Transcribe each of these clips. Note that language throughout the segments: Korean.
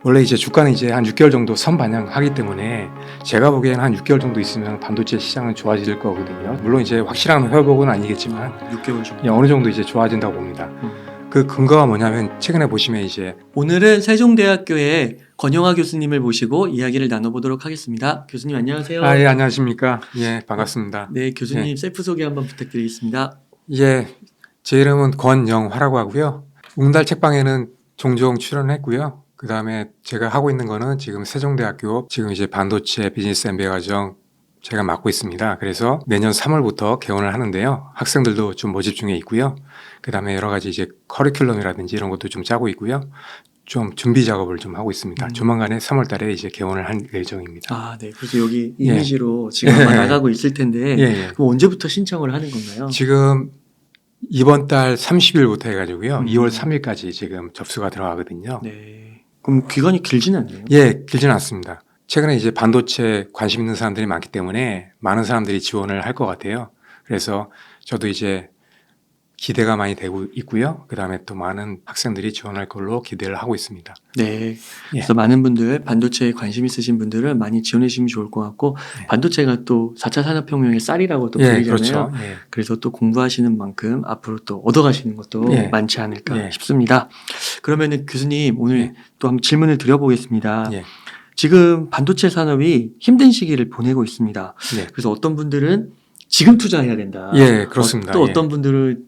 원래 이제 주가는 이제 한 6개월 정도 선반영하기 때문에 제가 보기에는 한 6개월 정도 있으면 반도체 시장은 좋아질 거거든요. 물론 이제 확실한 회복은 아니겠지만 6개월 정도. 예, 어느 정도 이제 좋아진다고 봅니다. 그 근거가 뭐냐면 최근에 보시면 이제 오늘은 세종대학교의 권영하 교수님을 모시고 이야기를 나눠보도록 하겠습니다. 교수님 안녕하세요. 예, 안녕하십니까. 예, 반갑습니다. 네, 교수님 셀프 소개 한번 부탁드리겠습니다. 예, 제 이름은 권영화라고 하고요. 웅달 책방에는 종종 출연했고요. 그 다음에 제가 하고 있는 거는 지금 세종대학교 지금 이제 반도체 비즈니스 MBA 과정 제가 맡고 있습니다. 그래서 내년 3월부터 개원을 하는데요. 학생들도 좀 모집 중에 있고요. 그 다음에 여러 가지 이제 커리큘럼이라든지 이런 것도 좀 짜고 있고요. 좀 준비 작업을 좀 하고 있습니다. 조만간에 3월 달에 이제 개원을 할 예정입니다. 아, 네. 그래서 여기 이미지로 지금 아마 나가고 있을 텐데 그럼 언제부터 신청을 하는 건가요? 지금 이번 달 30일부터 해가지고요. 2월 3일까지 지금 접수가 들어가거든요. 네. 그럼 기간이 길지는 않네요. 예, 길지는 않습니다. 최근에 이제 반도체 관심 있는 사람들이 많기 때문에 많은 사람들이 지원을 할 것 같아요. 그래서 저도 이제 기대가 많이 되고 있고요. 그 다음에 또 많은 학생들이 지원할 걸로 기대를 하고 있습니다. 네. 그래서 많은 분들 반도체에 관심 있으신 분들은 많이 지원해 주시면 좋을 것 같고 반도체가 또 4차 산업혁명의 쌀이라고 또 불리잖아요. 그렇죠. 그래서 또 공부하시는 만큼 앞으로 또 얻어가시는 것도 많지 않을까 싶습니다. 그러면은 교수님 오늘 또 한번 질문을 드려보겠습니다. 지금 반도체 산업이 힘든 시기를 보내고 있습니다. 그래서 어떤 분들은 지금 투자해야 된다. 그렇습니다. 또 어떤 분들은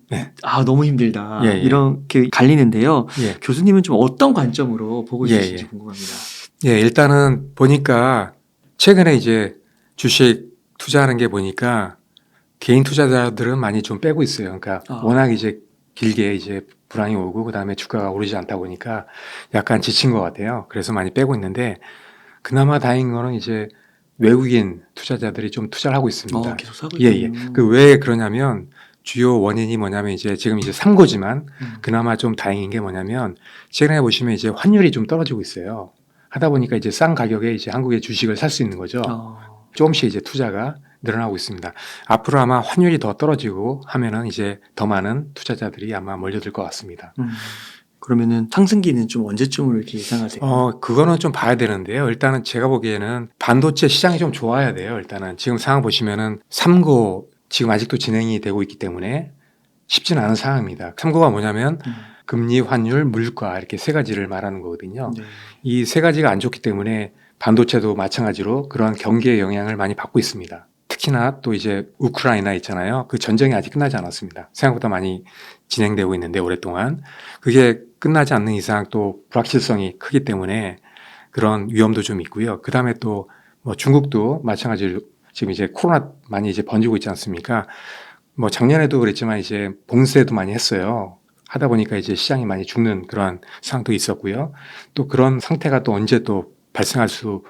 너무 힘들다. 예. 이렇게 갈리는데요. 교수님은 좀 어떤 관점으로 보고 있으신지 궁금합니다. 일단은 보니까 최근에 이제 주식 투자하는 게 보니까 개인 투자자들은 많이 좀 빼고 있어요. 그러니까 워낙 이제 길게 이제 불황이 오고 그다음에 주가가 오르지 않다 보니까 약간 지친 것 같아요. 그래서 많이 빼고 있는데 그나마 다행인 거는 이제 외국인 투자자들이 좀 투자를 하고 있습니다. 계속 사고 있군요. 그 왜 그러냐면 주요 원인이 뭐냐면 이제 지금 이제 삼고지만 그나마 좀 다행인 게 뭐냐면 최근에 보시면 이제 환율이 좀 떨어지고 있어요. 하다 보니까 이제 싼 가격에 이제 한국의 주식을 살 수 있는 거죠. 조금씩 이제 투자가 늘어나고 있습니다. 앞으로 아마 환율이 더 떨어지고 하면은 이제 더 많은 투자자들이 아마 몰려들 것 같습니다. 그러면은 상승기는 좀 언제쯤으로 이렇게 예상하세요? 그거는 좀 봐야 되는데요. 일단은 제가 보기에는 반도체 시장이 좀 좋아야 돼요. 일단은 지금 상황 보시면은 3고 지금 아직도 진행이 되고 있기 때문에 쉽지는 않은 상황입니다. 3고가 뭐냐면 금리, 환율, 물가 이렇게 세 가지를 말하는 거거든요. 이 세 가지가 안 좋기 때문에 반도체도 마찬가지로 그런 경기의 영향을 많이 받고 있습니다. 특히나 또 이제 우크라이나 있잖아요. 그 전쟁이 아직 끝나지 않았습니다. 생각보다 많이 진행되고 있는데 오랫동안 그게 끝나지 않는 이상 또 불확실성이 크기 때문에 그런 위험도 좀 있고요. 그 다음에 또 뭐 중국도 마찬가지로 지금 이제 코로나 많이 이제 번지고 있지 않습니까? 뭐 작년에도 그랬지만 이제 봉쇄도 많이 했어요. 하다 보니까 이제 시장이 많이 죽는 그런 상황도 있었고요. 또 그런 상태가 또 언제 또 발생할 수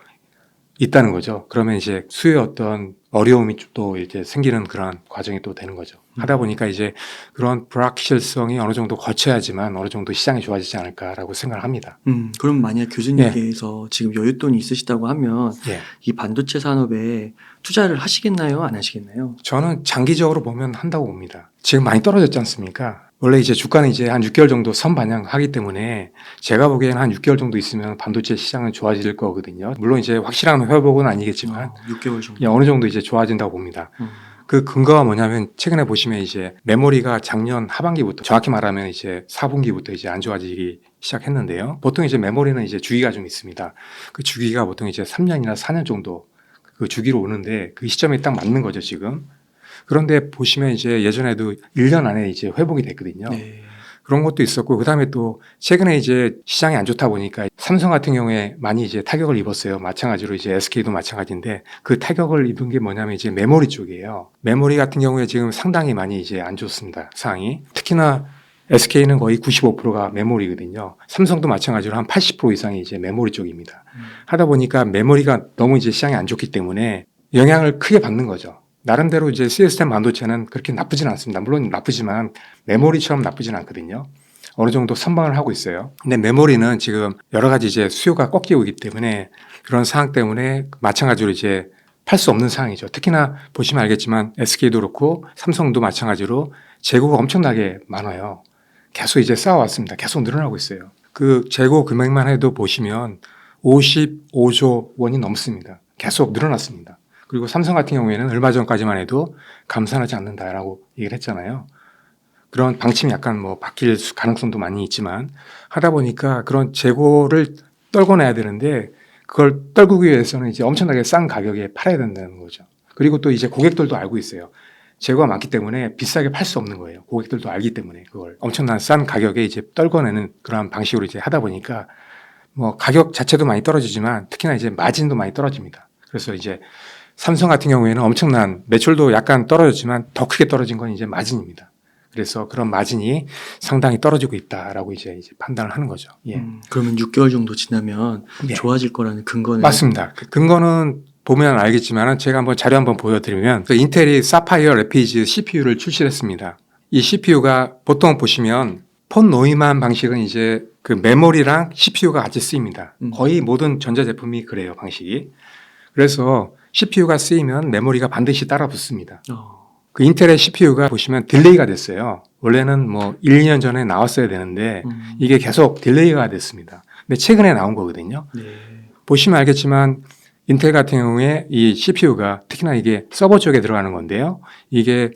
있다는 거죠. 그러면 이제 수요에 어떤 어려움이 또 이제 생기는 그런 과정이 또 되는 거죠. 하다 보니까 이제 그런 불확실성이 어느 정도 거쳐야지만 어느 정도 시장이 좋아지지 않을까라고 생각을 합니다. 그럼 만약 교수님께서 지금 여윳돈이 있으시다고 하면 이 반도체 산업에 투자를 하시겠나요? 안 하시겠나요? 저는 장기적으로 보면 한다고 봅니다. 지금 많이 떨어졌지 않습니까? 원래 이제 주가는 이제 한 6개월 정도 선반영하기 때문에 제가 보기에는 한 6개월 정도 있으면 반도체 시장은 좋아질 거거든요. 물론 이제 확실한 회복은 아니겠지만 6개월 정도. 어느 정도 이제 좋아진다고 봅니다. 그 근거가 뭐냐면 최근에 보시면 이제 메모리가 작년 하반기부터 정확히 말하면 이제 4분기부터 이제 안 좋아지기 시작했는데요. 보통 이제 메모리는 이제 주기가 좀 있습니다. 그 주기가 보통 이제 3년이나 4년 정도 그 주기로 오는데 그 시점에 딱 맞는 거죠, 지금. 그런데 보시면 이제 예전에도 1년 안에 이제 회복이 됐거든요. 그런 것도 있었고, 그 다음에 또 최근에 이제 시장이 안 좋다 보니까 삼성 같은 경우에 많이 이제 타격을 입었어요. 마찬가지로 이제 SK도 마찬가지인데 그 타격을 입은 게 뭐냐면 이제 메모리 쪽이에요. 메모리 같은 경우에 지금 상당히 많이 이제 안 좋습니다. 상황이. 특히나 SK는 거의 95%가 메모리거든요. 삼성도 마찬가지로 한 80% 이상이 이제 메모리 쪽입니다. 하다 보니까 메모리가 너무 이제 시장이 안 좋기 때문에 영향을 크게 받는 거죠. 나름대로 이제 시스템 반도체는 그렇게 나쁘진 않습니다. 물론 나쁘지만 메모리처럼 나쁘진 않거든요. 어느 정도 선방을 하고 있어요. 근데 메모리는 지금 여러 가지 이제 수요가 꺾이고 있기 때문에 그런 상황 때문에 마찬가지로 이제 팔 수 없는 상황이죠. 특히나 보시면 알겠지만 SK도 그렇고 삼성도 마찬가지로 재고가 엄청나게 많아요. 계속 이제 쌓아왔습니다. 계속 늘어나고 있어요. 그 재고 금액만 해도 보시면 55조 원이 넘습니다. 계속 늘어났습니다. 그리고 삼성 같은 경우에는 얼마 전까지만 해도 감산하지 않는다라고 얘기를 했잖아요. 그런 방침이 약간 뭐 바뀔 가능성도 많이 있지만 하다 보니까 그런 재고를 떨궈내야 되는데 그걸 떨구기 위해서는 이제 엄청나게 싼 가격에 팔아야 된다는 거죠. 그리고 또 이제 고객들도 알고 있어요. 재고가 많기 때문에 비싸게 팔 수 없는 거예요. 고객들도 알기 때문에 그걸 엄청난 싼 가격에 이제 떨궈내는 그런 방식으로 이제 하다 보니까 뭐 가격 자체도 많이 떨어지지만 특히나 이제 마진도 많이 떨어집니다. 그래서 이제 삼성 같은 경우에는 엄청난 매출도 약간 떨어졌지만 더 크게 떨어진 건 이제 마진입니다. 그래서 그런 마진이 상당히 떨어지고 있다라고 이제 판단을 하는 거죠. 예. 그러면 6개월 정도 지나면 예. 좋아질 거라는 근거는? 맞습니다. 그 근거는 보면 알겠지만 제가 한번 자료 한번 보여드리면 그 인텔이 사파이어 레피즈 CPU를 출시했습니다. 이 CPU가 보통 보시면 폰 노이만 방식은 이제 그 메모리랑 CPU가 같이 쓰입니다. 거의 모든 전자제품이 그래요, 방식이. 그래서 CPU가 쓰이면 메모리가 반드시 따라 붙습니다. 그 인텔의 CPU가 보시면 딜레이가 됐어요. 원래는 뭐 1, 2년 전에 나왔어야 되는데 이게 계속 딜레이가 됐습니다. 근데 최근에 나온 거거든요. 네. 보시면 알겠지만 인텔 같은 경우에 이 CPU가 특히나 이게 서버 쪽에 들어가는 건데요. 이게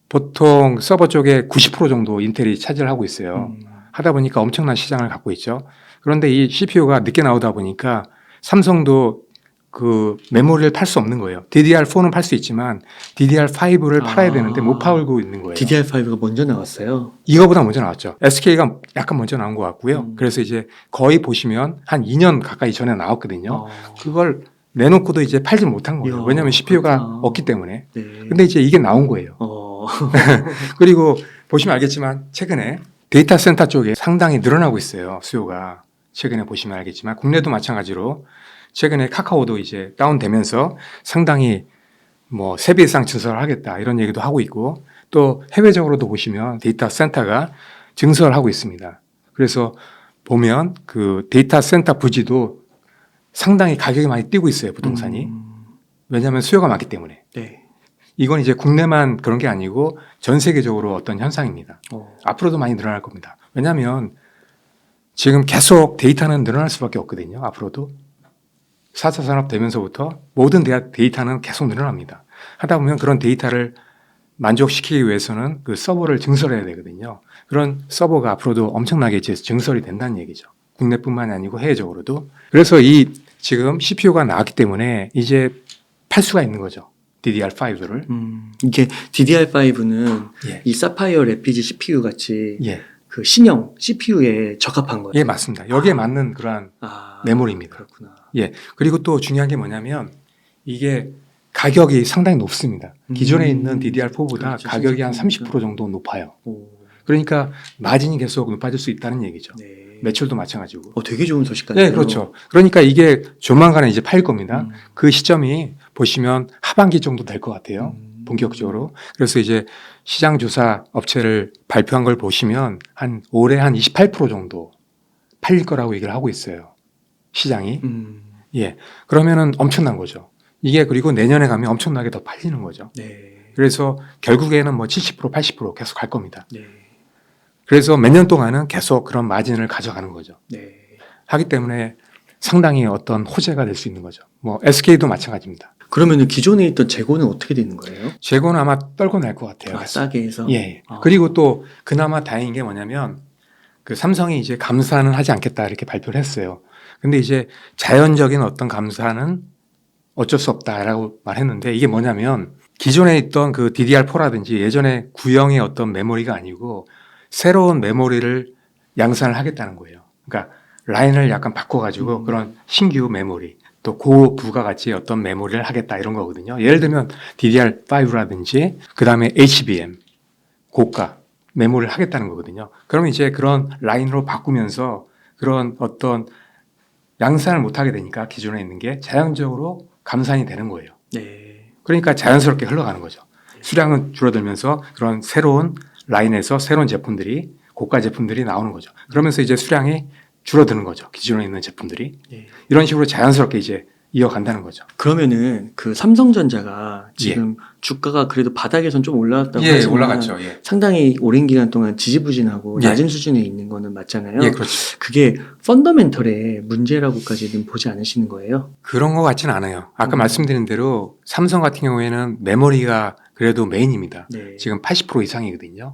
보통 서버 쪽에 90% 정도 인텔이 차지를 하고 있어요. 하다 보니까 엄청난 시장을 갖고 있죠. 그런데 이 CPU가 늦게 나오다 보니까 삼성도 그 메모리를 팔 수 없는 거예요. DDR4는 팔 수 있지만 DDR5를 팔아야 되는데 못 팔고 있는 거예요. DDR5가 먼저 나왔어요? 이거보다 먼저 나왔죠. SK가 약간 먼저 나온 것 같고요. 그래서 이제 거의 보시면 한 2년 가까이 전에 나왔거든요. 그걸 내놓고도 이제 팔지 못한 거예요. 왜냐하면 CPU가 그렇구나. 없기 때문에. 네. 근데 이제 이게 나온 거예요. 그리고 보시면 알겠지만 최근에 데이터 센터 쪽에 상당히 늘어나고 있어요. 수요가. 최근에 보시면 알겠지만 국내도 마찬가지로 최근에 카카오도 이제 다운되면서 상당히 뭐 3배 이상 증설을 하겠다 이런 얘기도 하고 있고 또 해외적으로도 보시면 데이터 센터가 증설을 하고 있습니다. 그래서 보면 그 데이터 센터 부지도 상당히 가격이 많이 뛰고 있어요, 부동산이. 왜냐하면 수요가 많기 때문에. 네. 이건 이제 국내만 그런 게 아니고 전 세계적으로 어떤 현상입니다. 앞으로도 많이 늘어날 겁니다. 왜냐하면 지금 계속 데이터는 늘어날 수밖에 없거든요. 앞으로도. 4차 산업 되면서부터 모든 데이터는 계속 늘어납니다. 하다 보면 그런 데이터를 만족시키기 위해서는 그 서버를 증설해야 되거든요. 그런 서버가 앞으로도 엄청나게 이제 증설이 된다는 얘기죠. 국내뿐만이 아니고 해외적으로도. 그래서 이 지금 CPU가 나왔기 때문에 이제 팔 수가 있는 거죠. DDR5를. 이게 DDR5는 예. 이 사파이어 레피즈 CPU 같이 예. 그 신형 CPU에 적합한 거예요. 예, 맞습니다. 여기에 맞는 그러한 메모리입니다. 그렇구나. 예. 그리고 또 중요한 게 뭐냐면 이게 가격이 상당히 높습니다. 기존에 있는 DDR4보다 그렇죠. 가격이 한 신제품이니까. 30% 정도 높아요. 그러니까 마진이 계속 높아질 수 있다는 얘기죠. 네. 매출도 마찬가지고. 되게 좋은 소식 같네요. 네, 그렇죠. 그러니까 이게 조만간에 이제 팔 겁니다. 그 시점이 보시면 하반기 정도 될 것 같아요. 본격적으로. 그래서 이제 시장 조사 업체를 발표한 걸 보시면 한 올해 한 28% 정도 팔릴 거라고 얘기를 하고 있어요. 시장이. 예. 그러면은 엄청난 거죠. 이게 그리고 내년에 가면 엄청나게 더 팔리는 거죠. 네. 그래서 결국에는 뭐 70%, 80% 계속 갈 겁니다. 네. 그래서 몇 년 동안은 계속 그런 마진을 가져가는 거죠. 네. 하기 때문에 상당히 어떤 호재가 될 수 있는 거죠. 뭐 SK도 마찬가지입니다. 그러면은 기존에 있던 재고는 어떻게 되는 거예요? 재고는 아마 떨궈낼 것 같아요. 싸게 해서. 예. 그리고 또 그나마 다행인 게 뭐냐면 그 삼성이 이제 감사는 하지 않겠다 이렇게 발표를 했어요. 근데 이제 자연적인 어떤 감사는 어쩔 수 없다라고 말했는데 이게 뭐냐면 기존에 있던 그 DDR4라든지 예전에 구형의 어떤 메모리가 아니고 새로운 메모리를 양산을 하겠다는 거예요. 그러니까 라인을 약간 바꿔가지고 그런 신규 메모리 또 고부가가치의 어떤 메모리를 하겠다 이런 거거든요. 예를 들면 DDR5라든지 그 다음에 HBM 고가 메모리를 하겠다는 거거든요. 그러면 이제 그런 라인으로 바꾸면서 그런 어떤 양산을 못하게 되니까 기존에 있는 게 자연적으로 감산이 되는 거예요. 네. 그러니까 자연스럽게 흘러가는 거죠. 수량은 줄어들면서 그런 새로운 라인에서 새로운 제품들이 고가 제품들이 나오는 거죠. 그러면서 이제 수량이 줄어드는 거죠. 기존에 있는 제품들이. 네. 이런 식으로 자연스럽게 이제 이어간다는 거죠. 그러면은 그 삼성전자가 지금 주가가 그래도 바닥에선 좀 올라왔다고 하지만 올라갔죠. 상당히 오랜 기간 동안 지지부진하고 낮은 수준에 있는 거는 맞잖아요. 그렇죠. 그게 펀더멘털의 문제라고까지는 보지 않으시는 거예요? 그런 것 같지는 않아요. 아까 말씀드린 대로 삼성 같은 경우에는 메모리가 그래도 메인입니다. 네. 지금 80% 이상이거든요.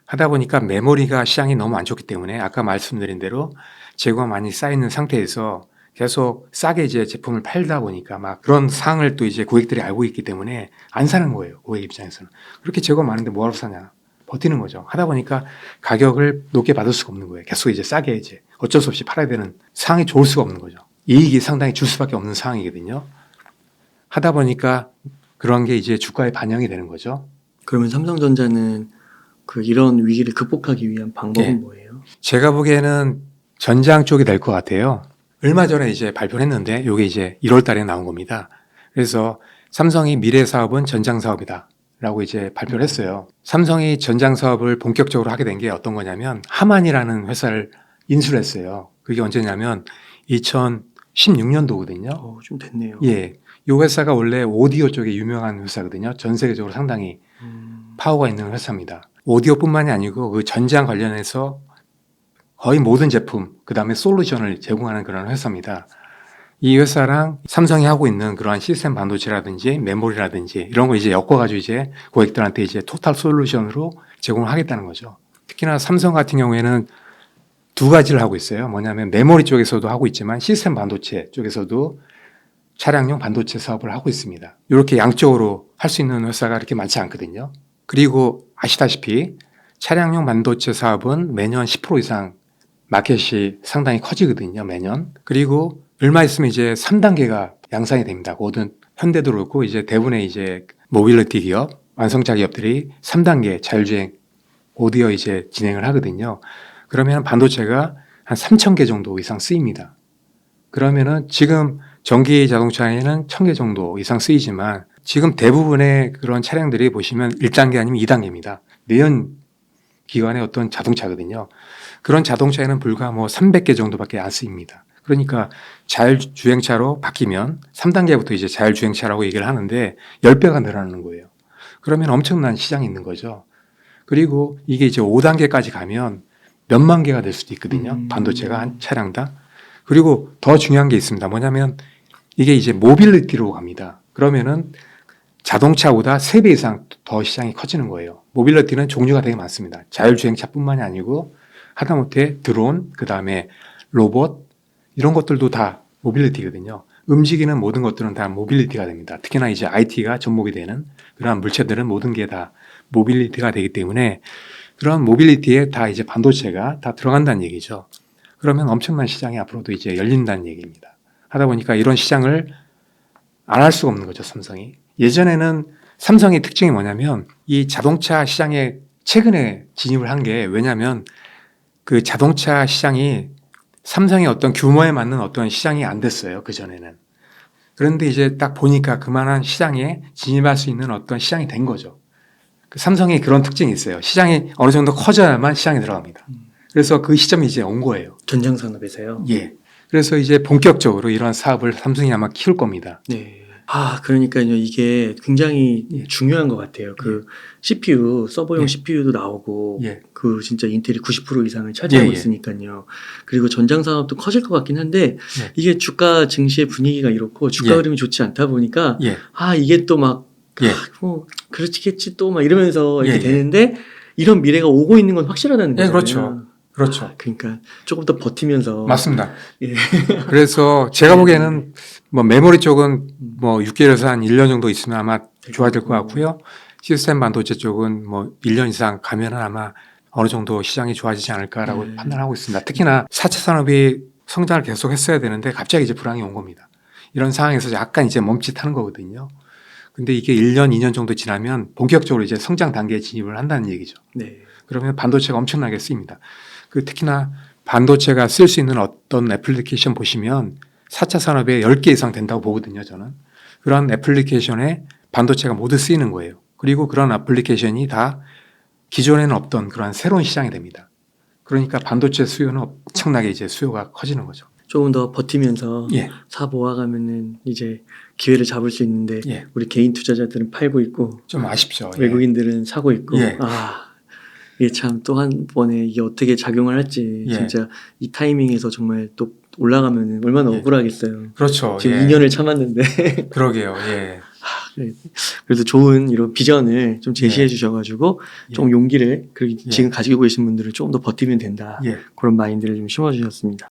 하다 보니까 메모리가 시장이 너무 안 좋기 때문에 아까 말씀드린 대로 재고가 많이 쌓이는 상태에서 계속 싸게 이제 제품을 팔다 보니까 막 그런 사항을 또 이제 고객들이 알고 있기 때문에 안 사는 거예요. 고객 입장에서는. 그렇게 재고가 많은데 뭐하러 사냐. 버티는 거죠. 하다 보니까 가격을 높게 받을 수가 없는 거예요. 계속 이제 싸게 이제 어쩔 수 없이 팔아야 되는 상황이 좋을 수가 없는 거죠. 이익이 상당히 줄 수밖에 없는 상황이거든요. 하다 보니까 그런 게 이제 주가에 반영이 되는 거죠. 그러면 삼성전자는 이런 위기를 극복하기 위한 방법은 뭐예요? 제가 보기에는 전장 쪽이 될 것 같아요. 얼마 전에 이제 발표를 했는데 이게 이제 1월 달에 나온 겁니다. 그래서 삼성이 미래 사업은 전장 사업이다 라고 이제 발표를 했어요. 삼성이 전장 사업을 본격적으로 하게 된 게 어떤 거냐면 하만이라는 회사를 인수를 했어요. 그게 언제냐면 2016년도거든요. 좀 됐네요. 이 회사가 원래 오디오 쪽에 유명한 회사거든요. 전 세계적으로 상당히 파워가 있는 회사입니다. 오디오뿐만이 아니고 그 전장 관련해서 거의 모든 제품, 그 다음에 솔루션을 제공하는 그런 회사입니다. 이 회사랑 삼성이 하고 있는 그러한 시스템 반도체라든지 메모리라든지 이런 거 이제 엮어가지고 이제 고객들한테 이제 토탈 솔루션으로 제공을 하겠다는 거죠. 특히나 삼성 같은 경우에는 두 가지를 하고 있어요. 뭐냐면 메모리 쪽에서도 하고 있지만 시스템 반도체 쪽에서도 차량용 반도체 사업을 하고 있습니다. 이렇게 양쪽으로 할 수 있는 회사가 그렇게 많지 않거든요. 그리고 아시다시피 차량용 반도체 사업은 매년 10% 이상 마켓이 상당히 커지거든요, 매년. 그리고 얼마 있으면 이제 3단계가 양산이 됩니다. 모든 현대도 그렇고 이제 대부분의 이제 모빌리티 기업, 완성차 기업들이 3단계 자율주행 오디오 이제 진행을 하거든요. 그러면 반도체가 한 3,000개 정도 이상 쓰입니다. 그러면은 지금 전기 자동차에는 1,000개 정도 이상 쓰이지만 지금 대부분의 그런 차량들이 보시면 1단계 아니면 2단계입니다. 내연 기관의 어떤 자동차거든요. 그런 자동차에는 불과 300개 정도밖에 안 쓰입니다. 그러니까 자율주행차로 바뀌면 3단계부터 이제 자율주행차라고 얘기를 하는데 10배가 늘어나는 거예요. 그러면 엄청난 시장이 있는 거죠. 그리고 이게 이제 5단계까지 가면 몇만 개가 될 수도 있거든요. 반도체가 한 차량당. 그리고 더 중요한 게 있습니다. 뭐냐면 이게 이제 모빌리티로 갑니다. 그러면은 자동차보다 3배 이상 더 시장이 커지는 거예요. 모빌리티는 종류가 되게 많습니다. 자율주행차뿐만이 아니고 하다못해 드론, 그 다음에 로봇 이런 것들도 다 모빌리티거든요. 움직이는 모든 것들은 다 모빌리티가 됩니다. 특히나 이제 IT가 접목이 되는 그러한 물체들은 모든 게 다 모빌리티가 되기 때문에 그런 모빌리티에 다 이제 반도체가 다 들어간다는 얘기죠. 그러면 엄청난 시장이 앞으로도 이제 열린다는 얘기입니다. 하다 보니까 이런 시장을 안 할 수가 없는 거죠, 삼성이. 예전에는 삼성의 특징이 뭐냐면 이 자동차 시장에 최근에 진입을 한 게 왜냐하면 그 자동차 시장이 삼성의 어떤 규모에 맞는 어떤 시장이 안 됐어요. 그전에는. 그런데 이제 딱 보니까 그만한 시장에 진입할 수 있는 어떤 시장이 된 거죠. 그 삼성이 그런 특징이 있어요. 시장이 어느 정도 커져야만 시장에 들어갑니다. 그래서 그 시점이 이제 온 거예요. 전장 산업에서요? 그래서 이제 본격적으로 이런 사업을 삼성이 아마 키울 겁니다. 네. 그러니까요. 이게 굉장히 중요한 것 같아요. CPU, 서버용 CPU도 나오고, 진짜 인텔이 90% 이상을 차지하고 있으니까요. 그리고 전장 산업도 커질 것 같긴 한데, 이게 주가 증시의 분위기가 이렇고, 주가 흐름이 좋지 않다 보니까, 이게 또 막, 그렇겠지 또 막 이러면서 이렇게 되는데, 이런 미래가 오고 있는 건 확실하다는 거죠. 그렇죠. 그러니까 조금 더 버티면서. 맞습니다. 그래서 제가 보기에는 메모리 쪽은 6개월에서 한 1년 정도 있으면 아마 좋아질 것 같고요. 시스템 반도체 쪽은 1년 이상 가면은 아마 어느 정도 시장이 좋아지지 않을까라고 판단하고 있습니다. 특히나 4차 산업이 성장을 계속 했어야 되는데 갑자기 이제 불황이 온 겁니다. 이런 상황에서 약간 이제 멈칫하는 거거든요. 근데 이게 1년, 2년 정도 지나면 본격적으로 이제 성장 단계에 진입을 한다는 얘기죠. 그러면 반도체가 엄청나게 쓰입니다. 특히나 반도체가 쓸 수 있는 어떤 애플리케이션 보시면 4차 산업에 10개 이상 된다고 보거든요, 저는. 그런 애플리케이션에 반도체가 모두 쓰이는 거예요. 그리고 그런 애플리케이션이 다 기존에는 없던 그런 새로운 시장이 됩니다. 그러니까 반도체 수요는 엄청나게 이제 수요가 커지는 거죠. 조금 더 버티면서 예. 사 모아가면은 이제 기회를 잡을 수 있는데 예. 우리 개인 투자자들은 팔고 있고 좀 아쉽죠. 예. 외국인들은 사고 있고 예. 이게 참 또 한 번에 이게 어떻게 작용을 할지 예. 진짜 이 타이밍에서 정말 또 올라가면은 얼마나 예. 억울하겠어요. 그렇죠. 지금 예. 2년을 참았는데 그러게요. 예. 그래도 좋은 이런 비전을 좀 제시해 주셔가지고 좀 용기를 지금 가지고 계신 분들은 조금 더 버티면 된다. 예. 그런 마인드를 좀 심어주셨습니다.